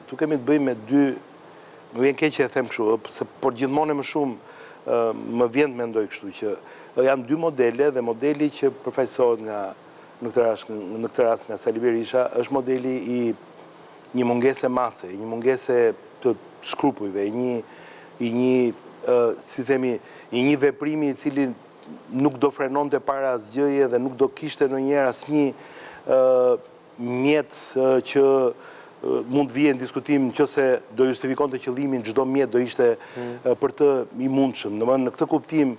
tu kemi të bëjmë me dy, më vjen keq që e them kështu, por gjithmonë më shumë më vjen të mendoj kështu që janë dy modele dhe modeli që përfaqësohet në këtë rast nga Sali Berisha është modeli i një mungese mase, një mungese të skrupujve, i një veprimi i cili nuk do frenonte para asgjëje dhe nuk do kishte ndonjëherë asnjë mjet që mund të vijë në diskutim nëse do justifikonte qëllimin, çdo mjet do ishte për të i mundshëm. Domethënë në këtë kuptim,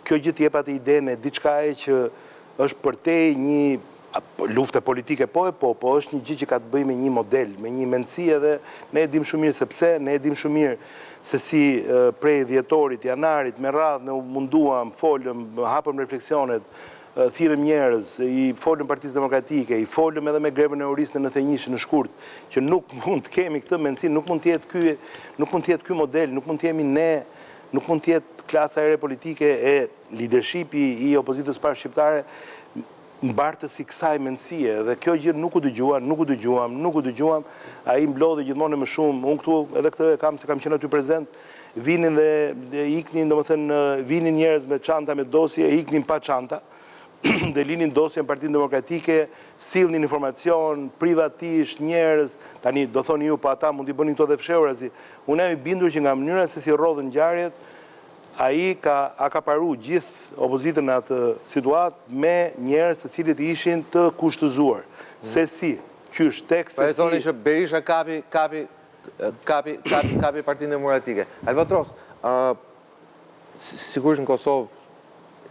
kjo gjë të jep atë idenë e diçkaje që është përtej një lufte politike, po është një gjë që ka të bëjë me një model, me një mendësi edhe ne e dim shumë mirë sepse ne e dim shumë mirë se si prej dhjetorit, janarit, me radhë ne u munduam, folëm, hapëm refleksionet, thirrëm njerëz, i folëm Partisë Demokratike, i folëm edhe me grevën e oristën në Thënjishtë në shkurt, që nuk mund të kemi këtë mendësi, nuk mund të jetë ky model, nuk mund të jemi ne, nuk mund të jetë klasa e re politike e leadershipi i opozitës parë shqiptare mbartës i kësaj mendësie, dhe kjo gjë nuk u dëgjuam, ai mblodhi gjithmonë më shumë, unë këtu edhe këtë se kam qenë aty prezent, vinin dhe iknin, domethënë vinin njerëz me çanta me dosje, iknin pa çanta, dhe linin dosjen Partinë Demokratike, sillnin informacion privatisht njerëz, tani do thoni ju pa ata mund t'i bënin këto dhe fshehurazi. Unë jam i bindur që nga mënyra se si rrodhën ngjarjet, ai ka akaparu gjithë opozitën në atë situatë me njerëz të cilët ishin të kushtëzuar. Se si, qysh tek se si... Pa e thoni që Berisha kapi Partinë Demokratike. Albatros, sigurisht në Kosovë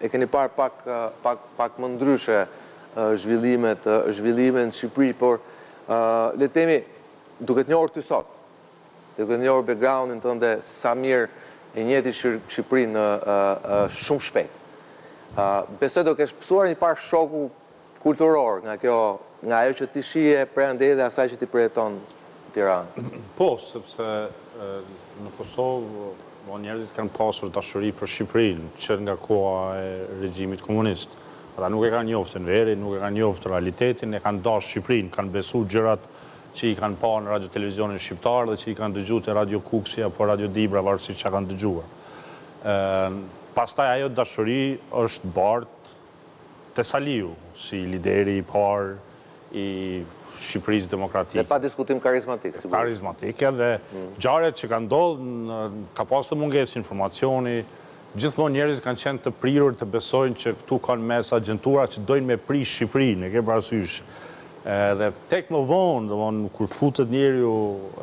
e keni parë pak më ndryshe zhvillimet në Shqipëri, por le të themi, duke të njohur ty sot, duke të njohur backgroundin tënde sa mirë e njëti Shqipërinë shumë shpejt. Besoj do kesh pësuar një farë shoku kulturor nga ajo që ti shije prandej dhe asaj që ti përjeton në Tiranë. Po, sepse në Kosovë njerëzit kanë pasur dashuri për Shqipërinë, që nga koha e regjimit komunist. Ata nuk e kanë njoftën verin, nuk e kanë njoftë realitetin, e kanë dashur Shqipërinë, kanë besu gjërat që i kanë pa në radio televizionin shqiptar dhe që i kanë dëgjuar te Radio Kuksi apo Radio Dibra, varësisht çka kanë dëgjuar. Pastaj ajo dashuri është bart te Saliu, si lideri i parë i Shqipërisë demokratike. Dhe pa diskutim karizmatik, sigurisht. Karizmatik, edhe ngjarjet që kanë ndodhur, ka pasur mungesë informacioni, gjithmonë njerëzit kanë qenë të prirur të besojnë që këtu kanë mes agjentura që dojnë me prish Shqipërinë, e ke parasysh. Dhe tek më vonë, kur futet njeriu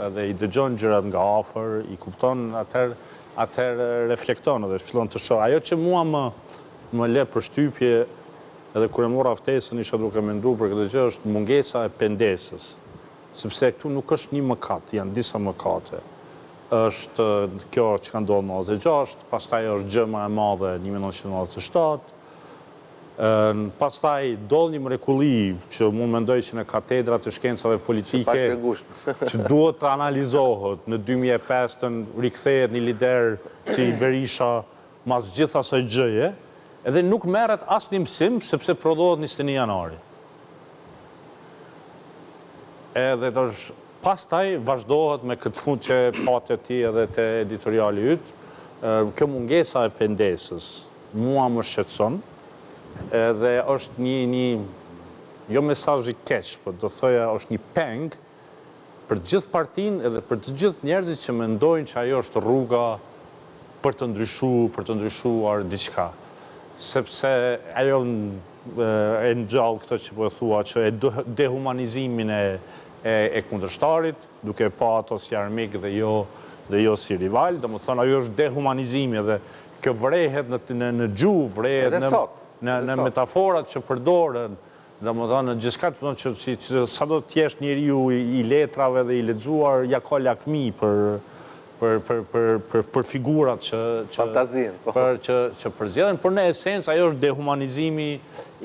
edhe i dëgjon gjërat nga afër, i kupton, atëherë reflekton edhe fillon të shoh. Ajo që mua më le përshtypje, edhe kur e mora ftesën isha duke menduar për këtë gjë, është mungesa e pendesës. Sepse këtu nuk është një mëkat, janë disa mëkate. Është kjo që ka ndodhur në 96, pastaj është gjë më e madhe 1997. Pastaj ndodh një mrekulli që mund mendoj që në katedrat e shkencave politike që duhet të analizohet në 2005 rikthehet një lider si Berisha mas gjithë asaj gjëje, edhe nuk merret asnjë mësim sepse prodhohet 21 janari. Edhe pastaj vazhdohet me këtë fund që patë ti edhe te editoriali yt, kjo mungesa e pendesës mua më shqetëson, edhe është një jo mesazh i keq, por do thoya është një peng për të gjithë partinë edhe për të gjithë njerëzit që mendojnë që ajo është rruga për të ndryshuar diçka. Sepse ajo e ngjall këtë që po e thua, që e dehumanizimin e kundërshtarit, duke pa ato si armik dhe jo si rival, domethënë ajo është dehumanizimi dhe kjo vrehet në gjuhë, vrehet në metaforat që përdoren, domethënë në gjithçka që sado të jesh njeriu i letrave dhe i lexuar, ja ka lakmi për figurat që përzjedhen, por në esencë ajo është dehumanizimi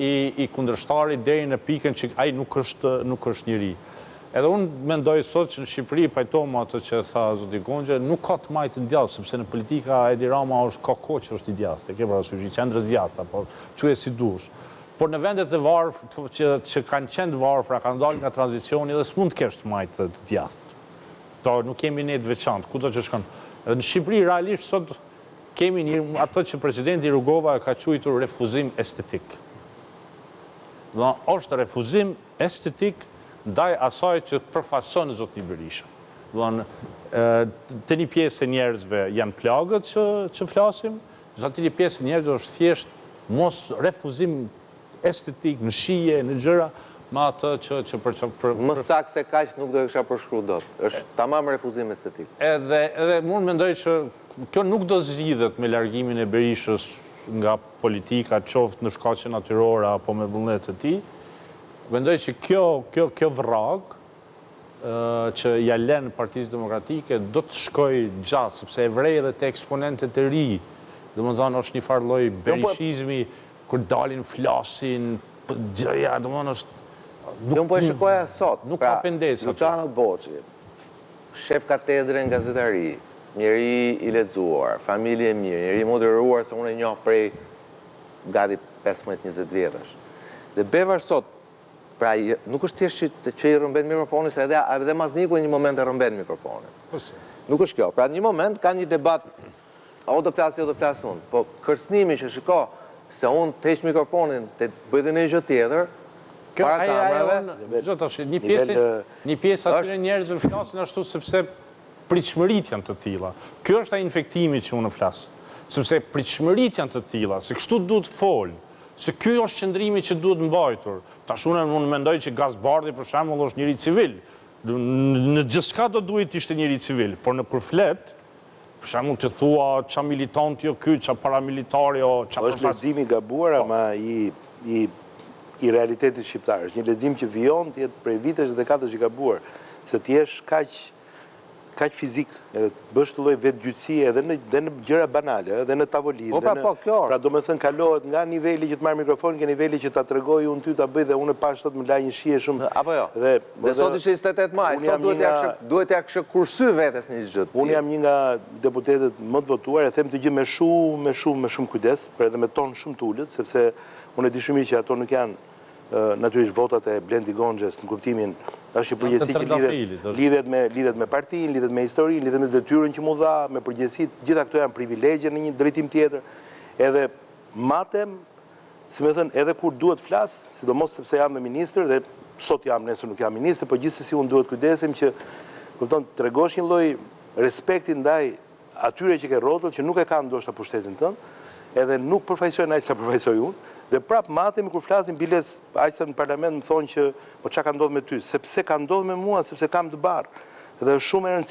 i kundërshtarit deri në pikën që ai nuk është njeri. Edhe unë mendoj sot që në Shqipëri, pajtohem atë që tha zoti Gonxha, nuk ka të majtë në djathtë, sepse në politika Edi Rama ka kohë që është i djathtë, e ke parasysh, i qendrës djathta, po quaj si dush. Por në vendet e varfër që kanë qenë varfra, kanë dalë nga tranzicioni dhe s'mund të kesh të majtë të djathtë. nuk kemi ne të veçantë, ku do që shkon. Në Shqipëri, realisht, sot kemi ato që presidenti Rugova ka quajtur refuzim estetik. Është refuzim estetik ndaj asaj që përfason zotni Berisha. Të një pjesë e njerëzve janë plagët që flasim, të një pjesë e njerëzve është thjesht mos refuzim estetik në shije, në gjëra, ma atë që për... Më saktë se kaq nuk do e kisha përshkruar dot. Është tamam refuzim estetik. Edhe unë mendoj që kjo nuk do zgjidhet me largimin e Berishës nga politika, qoftë në shkaqe natyrore apo me vullnet të tij. Mendoj që kjo vrag që ja lën Partisë Demokratike do të shkojë gjatë, sepse e vrej edhe te eksponentët e ri. Domethënë është një farë lloj berishizmi kur dalin flasin, gjëja, domethënë është Unë po e shikoja sot. Nuk ka pendes. Luciano Boçi, shef katedre në gazetari, njeri i lexuar, familje e mirë, njeri i moderuar se unë e njoh prej gati 15-20 vjetësh. Dhe Bevar sot, pra nuk është thjesht që i rrëmben mikrofonin, se edhe Mazniku në një moment e rrëmben mikrofonin. Nuk është kjo. Pra në një moment ka një debat, o do flasë, o do flasë unë, po kërcënimi që shiko se unë të heq mikrofonin të bëjtë në gjë tjetër, para kamerave, një pjesë atyre njerëzve flasin ashtu sepse pritshmërit janë të tilla. Kjo është ai infektimi që unë flas. Sepse pritshmërit janë të tilla, se kështu duhet fol, se ky është qëndrimi që duhet mbajtur. Tash unë mendoj që Gazbardhi për shembull është njëri civil. Në gjithçka do duhet të ishte njëri civil, por në kur flet, për shembull të thua ça militant jo ky, ça paramilitar jo, ça është lexim i gabuar ama i realitetit shqiptar. Është një lexim që vijon të jetë prej vitesh dhe dekadash i gabuar, se të jesh kaq fizik, edhe të bësh të lloj vetgjyqësie edhe në gjëra banale, edhe në tavolinë. Pra domethënë kalohet nga niveli që të marr mikrofonin ke niveli që ta tregoj unë ty ta bëj dhe unë pas sot më laj një shije shumë. Apo jo. Dhe sot ishte 28 maj, sot duhet ja kishë kursy vetes një gjë. Unë jam një nga deputetët më të votuar, e them të gjë me shumë kujdes, por edhe me ton shumë të ulët, sepse unë e di shumë që ato nuk janë natyrisht votat e Blendi Gonxhes në kuptimin është një përgjegjësi që lidhet me partinë, lidhet me historinë, lidhet me detyrën që mu dha, me përgjegjësitë, gjitha këto janë privilegje në një drejtim tjetër. Edhe matem, si më thënë, edhe kur duhet flas, sidomos sepse jam me ministër dhe sot jam, nesër nuk jam ministër, por gjithsesi unë duhet kujdesim që kupton tregosh një lloj respekti ndaj atyre që ke rrotull që nuk e kanë ndoshta pushtetin tënd, edhe nuk përfaqësojnë aq sa përfaqësoj unë. Dhe prap matemi kur flasim biles, aq sa në parlament më thonë që po çka ka ndodhur me ty, sepse ka ndodhur me mua, sepse kam të barë. Dhe është shumë e rëndësishme